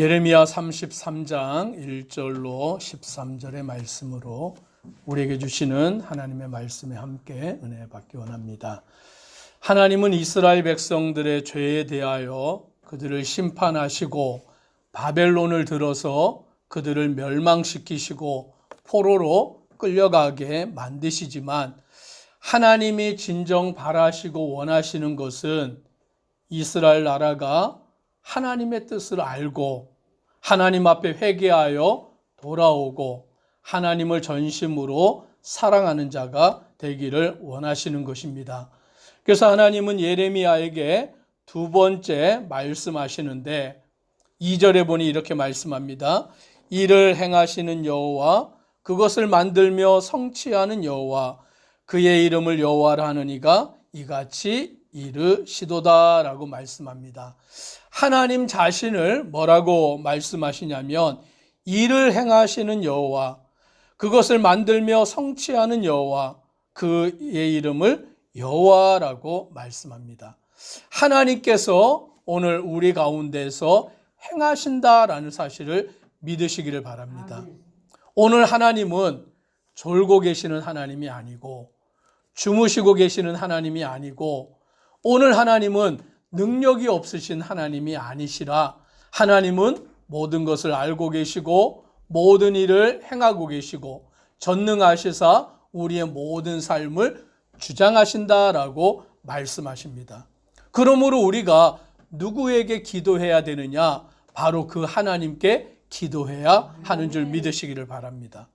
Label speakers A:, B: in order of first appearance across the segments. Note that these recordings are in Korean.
A: 예레미야 33장 1절로 13절의 말씀으로 우리에게 주시는 하나님의 말씀에 함께 은혜 받기 원합니다. 하나님은 이스라엘 백성들의 죄에 대하여 그들을 심판하시고 바벨론을 들어서 그들을 멸망시키시고 포로로 끌려가게 만드시지만, 하나님이 진정 바라시고 원하시는 것은 이스라엘 나라가 하나님의 뜻을 알고 하나님 앞에 회개하여 돌아오고 하나님을 전심으로 사랑하는 자가 되기를 원하시는 것입니다. 그래서 하나님은 예레미야에게 두 번째 말씀하시는데 2절에 보니 이렇게 말씀합니다. 이를 행하시는 여호와, 그것을 만들며 성취하는 여호와, 그의 이름을 여호와라 하느니가 이같이 이르시도다 라고 말씀합니다. 하나님 자신을 뭐라고 말씀하시냐면 이를 행하시는 여호와, 그것을 만들며 성취하는 여호와, 그의 이름을 여호와라고 말씀합니다. 하나님께서 오늘 우리 가운데서 행하신다라는 사실을 믿으시기를 바랍니다. 오늘 하나님은 졸고 계시는 하나님이 아니고 주무시고 계시는 하나님이 아니고 오늘 하나님은 능력이 없으신 하나님이 아니시라, 하나님은 모든 것을 알고 계시고 모든 일을 행하고 계시고 전능하시사 우리의 모든 삶을 주장하신다라고 말씀하십니다. 그러므로 우리가 누구에게 기도해야 되느냐? 바로 그 하나님께 기도해야 하는 줄 믿으시기를 바랍니다.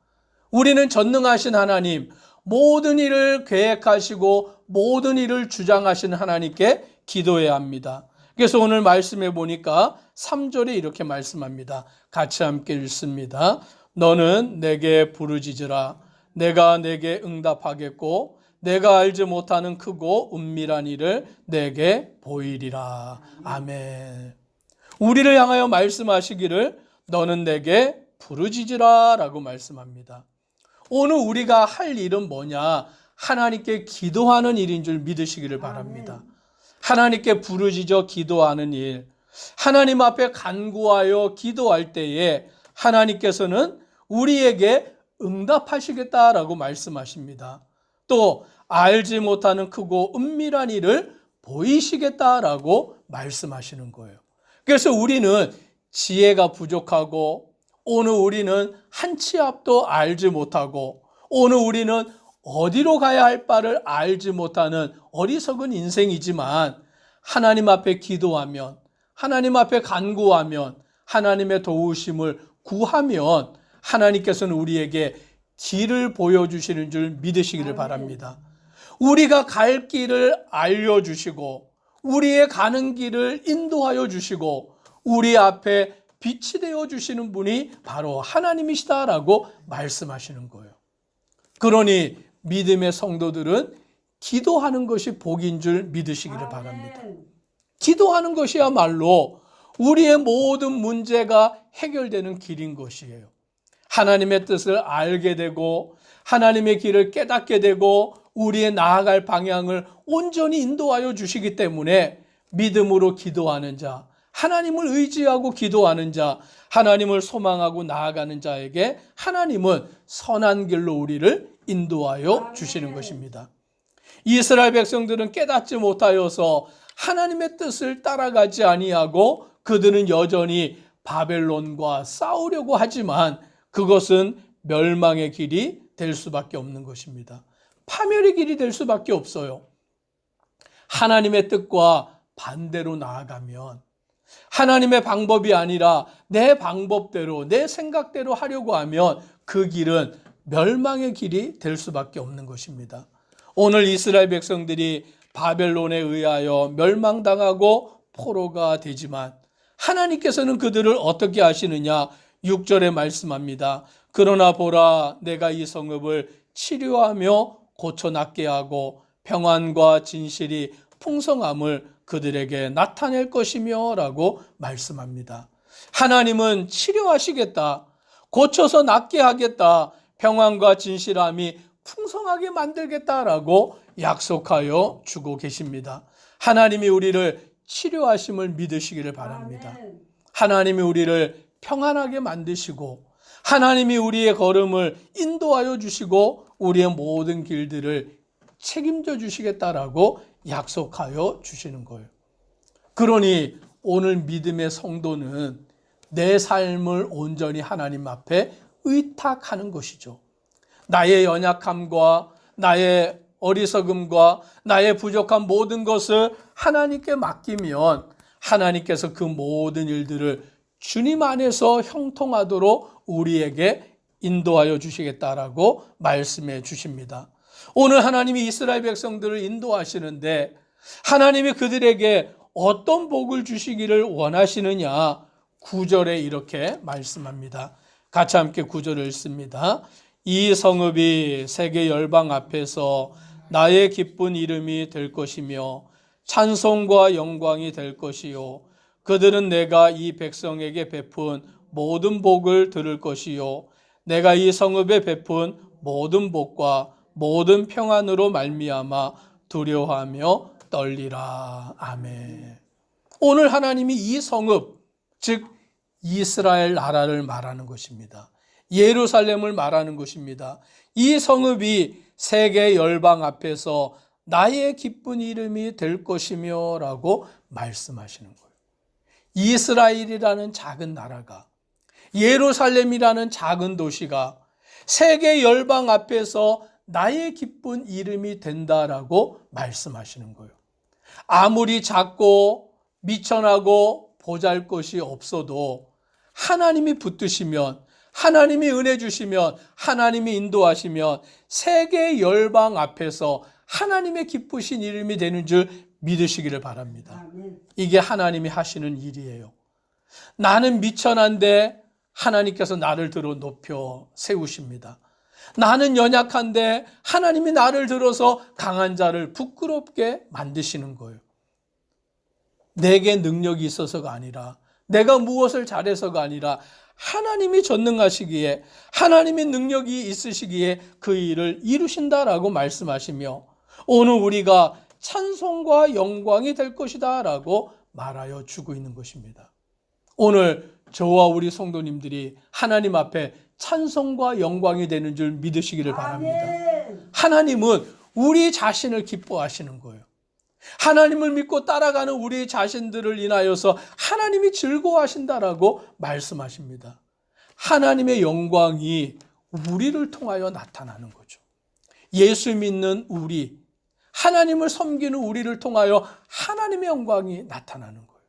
A: 우리는 전능하신 하나님, 모든 일을 계획하시고 모든 일을 주장하시는 하나님께 기도해야 합니다. 그래서 오늘 말씀해 보니까 3절에 이렇게 말씀합니다. 같이 함께 읽습니다. 너는 내게 부르짖으라. 내가 내게 응답하겠고 내가 알지 못하는 크고 은밀한 일을 내게 보이리라. 아멘. 우리를 향하여 말씀하시기를 너는 내게 부르짖으라 라고 말씀합니다. 오늘 우리가 할 일은 뭐냐? 하나님께 기도하는 일인 줄 믿으시기를 바랍니다. 하나님께 부르짖어 기도하는 일, 하나님 앞에 간구하여 기도할 때에 하나님께서는 우리에게 응답하시겠다라고 말씀하십니다. 또 알지 못하는 크고 은밀한 일을 보이시겠다라고 말씀하시는 거예요. 그래서 우리는 지혜가 부족하고 오늘 우리는 한 치 앞도 알지 못하고 오늘 우리는 어디로 가야 할 바를 알지 못하는 어리석은 인생이지만 하나님 앞에 기도하면, 하나님 앞에 간구하면, 하나님의 도우심을 구하면 하나님께서는 우리에게 길을 보여주시는 줄 믿으시기를 바랍니다. 우리가 갈 길을 알려주시고 우리의 가는 길을 인도하여 주시고 우리 앞에 빛이 되어주시는 분이 바로 하나님이시다라고 말씀하시는 거예요. 그러니 믿음의 성도들은 기도하는 것이 복인 줄 믿으시기를 바랍니다. 기도하는 것이야말로 우리의 모든 문제가 해결되는 길인 것이에요. 하나님의 뜻을 알게 되고 하나님의 길을 깨닫게 되고 우리의 나아갈 방향을 온전히 인도하여 주시기 때문에 믿음으로 기도하는 자, 하나님을 의지하고 기도하는 자, 하나님을 소망하고 나아가는 자에게 하나님은 선한 길로 우리를 인도하여 주시는 것입니다. 이스라엘 백성들은 깨닫지 못하여서 하나님의 뜻을 따라가지 아니하고 그들은 여전히 바벨론과 싸우려고 하지만 그것은 멸망의 길이 될 수밖에 없는 것입니다. 파멸의 길이 될 수밖에 없어요. 하나님의 뜻과 반대로 나아가면 하나님의 방법이 아니라 내 방법대로 내 생각대로 하려고 하면 그 길은 멸망의 길이 될 수밖에 없는 것입니다. 오늘 이스라엘 백성들이 바벨론에 의하여 멸망당하고 포로가 되지만 하나님께서는 그들을 어떻게 하시느냐? 6절에 말씀합니다. 그러나 보라, 내가 이 성읍을 치료하며 고쳐 낫게 하고 평안과 진실이 풍성함을 그들에게 나타낼 것이며 라고 말씀합니다. 하나님은 치료하시겠다, 고쳐서 낫게 하겠다, 평안과 진실함이 풍성하게 만들겠다라고 약속하여 주고 계십니다. 하나님이 우리를 치료하심을 믿으시기를 바랍니다. 하나님이 우리를 평안하게 만드시고 하나님이 우리의 걸음을 인도하여 주시고 우리의 모든 길들을 책임져 주시겠다라고 약속하여 주시는 거예요. 그러니 오늘 믿음의 성도는 내 삶을 온전히 하나님 앞에 의탁하는 것이죠. 나의 연약함과 나의 어리석음과 나의 부족한 모든 것을 하나님께 맡기면 하나님께서 그 모든 일들을 주님 안에서 형통하도록 우리에게 인도하여 주시겠다라고 말씀해 주십니다. 오늘 하나님이 이스라엘 백성들을 인도하시는데 하나님이 그들에게 어떤 복을 주시기를 원하시느냐 9절에 이렇게 말씀합니다. 같이 함께 9절을 읽습니다. 이 성읍이 세계 열방 앞에서 나의 기쁜 이름이 될 것이며 찬송과 영광이 될 것이요 그들은 내가 이 백성에게 베푼 모든 복을 들을 것이요 내가 이 성읍에 베푼 모든 복과 모든 평안으로 말미암아 두려워하며 떨리라. 아멘. 오늘 하나님이 이 성읍, 즉 이스라엘 나라를 말하는 것입니다. 예루살렘을 말하는 것입니다. 이 성읍이 세계 열방 앞에서 나의 기쁜 이름이 될 것이며 라고 말씀하시는 거예요. 이스라엘이라는 작은 나라가, 예루살렘이라는 작은 도시가 세계 열방 앞에서 나의 기쁜 이름이 된다라고 말씀하시는 거예요. 아무리 작고 미천하고 보잘것이 없어도 하나님이 붙드시면, 하나님이 은혜 주시면, 하나님이 인도하시면 세계 열방 앞에서 하나님의 기쁘신 이름이 되는 줄 믿으시기를 바랍니다. 이게 하나님이 하시는 일이에요. 나는 미천한데 하나님께서 나를 들어 높여 세우십니다. 나는 연약한데 하나님이 나를 들어서 강한 자를 부끄럽게 만드시는 거예요. 내게 능력이 있어서가 아니라 내가 무엇을 잘해서가 아니라 하나님이 전능하시기에 하나님의 능력이 있으시기에 그 일을 이루신다라고 말씀하시며 오늘 우리가 찬송과 영광이 될 것이다 라고 말하여 주고 있는 것입니다. 오늘 저와 우리 성도님들이 하나님 앞에 찬송과 영광이 되는 줄 믿으시기를 바랍니다. 하나님은 우리 자신을 기뻐하시는 거예요. 하나님을 믿고 따라가는 우리 자신들을 인하여서 하나님이 즐거워하신다라고 말씀하십니다. 하나님의 영광이 우리를 통하여 나타나는 거죠. 예수 믿는 우리, 하나님을 섬기는 우리를 통하여 하나님의 영광이 나타나는 거예요.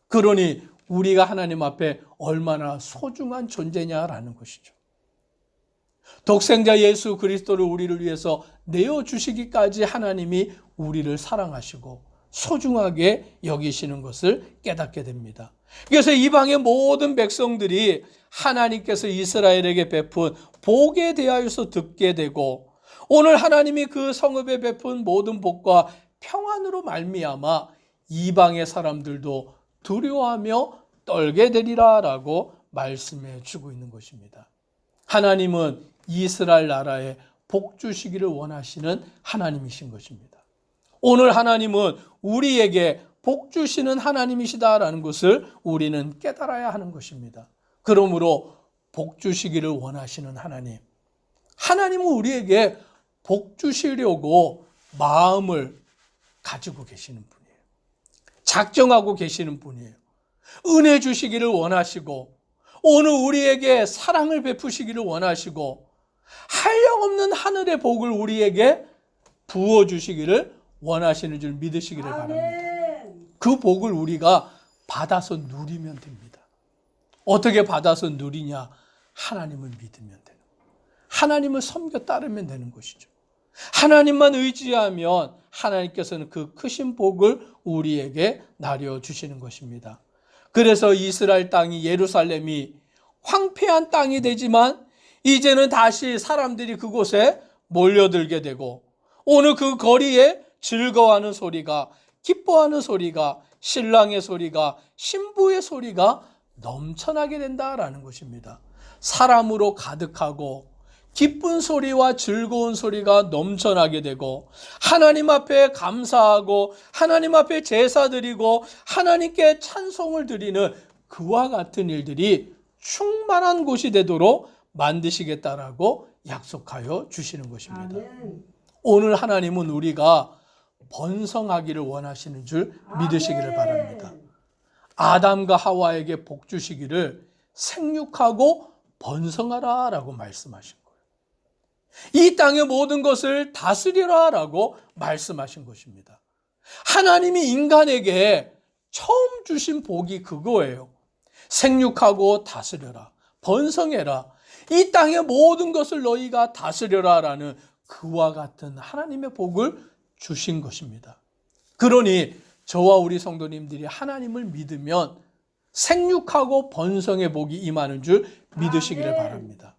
A: 그러니 우리가 하나님 앞에 얼마나 소중한 존재냐라는 것이죠. 독생자 예수 그리스도를 우리를 위해서 내어주시기까지 하나님이 우리를 사랑하시고 소중하게 여기시는 것을 깨닫게 됩니다. 그래서 이방의 모든 백성들이 하나님께서 이스라엘에게 베푼 복에 대하여서 듣게 되고 오늘 하나님이 그 성읍에 베푼 모든 복과 평안으로 말미암아 이방의 사람들도 두려워하며 떨게 되리라라고 말씀해 주고 있는 것입니다. 하나님은 이스라엘 나라에 복 주시기를 원하시는 하나님이신 것입니다. 오늘 하나님은 우리에게 복 주시는 하나님이시다라는 것을 우리는 깨달아야 하는 것입니다. 그러므로 복 주시기를 원하시는 하나님, 하나님은 우리에게 복 주시려고 마음을 가지고 계시는 분이에요. 작정하고 계시는 분이에요. 은혜 주시기를 원하시고 오늘 우리에게 사랑을 베푸시기를 원하시고 한량없는 하늘의 복을 우리에게 부어주시기를 원하시는 줄 믿으시기를 바랍니다. 그 복을 우리가 받아서 누리면 됩니다. 어떻게 받아서 누리냐? 하나님을 믿으면 되는 거예요. 하나님을 섬겨 따르면 되는 것이죠. 하나님만 의지하면 하나님께서는 그 크신 복을 우리에게 나려주시는 것입니다. 그래서 이스라엘 땅이 예루살렘이 황폐한 땅이 되지만 이제는 다시 사람들이 그곳에 몰려들게 되고 오늘 그 거리에 즐거워하는 소리가, 기뻐하는 소리가, 신랑의 소리가, 신부의 소리가 넘쳐나게 된다라는 것입니다. 사람으로 가득하고 기쁜 소리와 즐거운 소리가 넘쳐나게 되고 하나님 앞에 감사하고 하나님 앞에 제사 드리고 하나님께 찬송을 드리는 그와 같은 일들이 충만한 곳이 되도록 만드시겠다라고 약속하여 주시는 것입니다.
B: 아멘.
A: 오늘 하나님은 우리가 번성하기를 원하시는 줄 믿으시기를 바랍니다. 아담과 하와에게 복 주시기를 생육하고 번성하라 라고 말씀하신 거예요. 이 땅의 모든 것을 다스리라 라고 말씀하신 것입니다. 하나님이 인간에게 처음 주신 복이 그거예요. 생육하고 다스려라, 번성해라, 이 땅의 모든 것을 너희가 다스려라 라는 그와 같은 하나님의 복을 주신 것입니다. 그러니 저와 우리 성도님들이 하나님을 믿으면 생육하고 번성의 복이 임하는 줄 믿으시기를 바랍니다.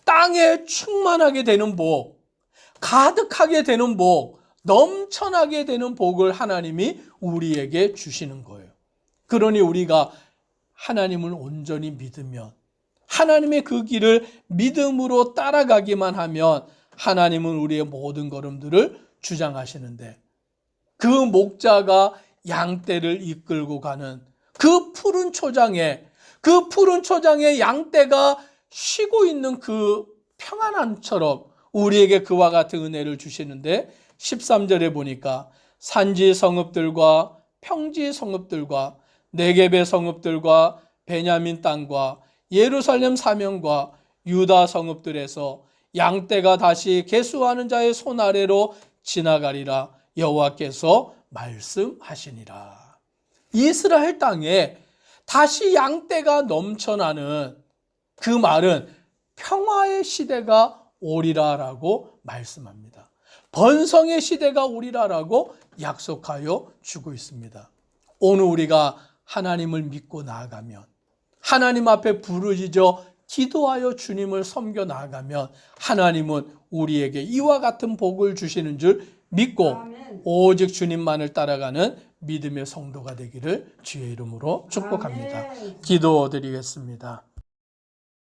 A: 땅에 충만하게 되는 복, 가득하게 되는 복, 넘쳐나게 되는 복을 하나님이 우리에게 주시는 거예요. 그러니 우리가 하나님을 온전히 믿으면, 하나님의 그 길을 믿음으로 따라가기만 하면 하나님은 우리의 모든 걸음들을 주장하시는데, 그 목자가 양떼를 이끌고 가는 그 푸른 초장에 양떼가 쉬고 있는 그 평안함처럼 우리에게 그와 같은 은혜를 주시는데, 13절에 보니까 산지 성읍들과 평지 성읍들과 네겝의 성읍들과 베냐민 땅과 예루살렘 사면과 유다 성읍들에서 양떼가 다시 계수하는 자의 손 아래로 지나가리라 여호와께서 말씀하시니라. 이스라엘 땅에 다시 양떼가 넘쳐나는 그 말은 평화의 시대가 오리라라고 말씀합니다. 번성의 시대가 오리라라고 약속하여 주고 있습니다. 오늘 우리가 하나님을 믿고 나아가면, 하나님 앞에 부르짖어 기도하여 주님을 섬겨 나아가면 하나님은 우리에게 이와 같은 복을 주시는 줄 믿고 오직 주님만을 따라가는 믿음의 성도가 되기를 주의 이름으로 축복합니다. 기도드리겠습니다.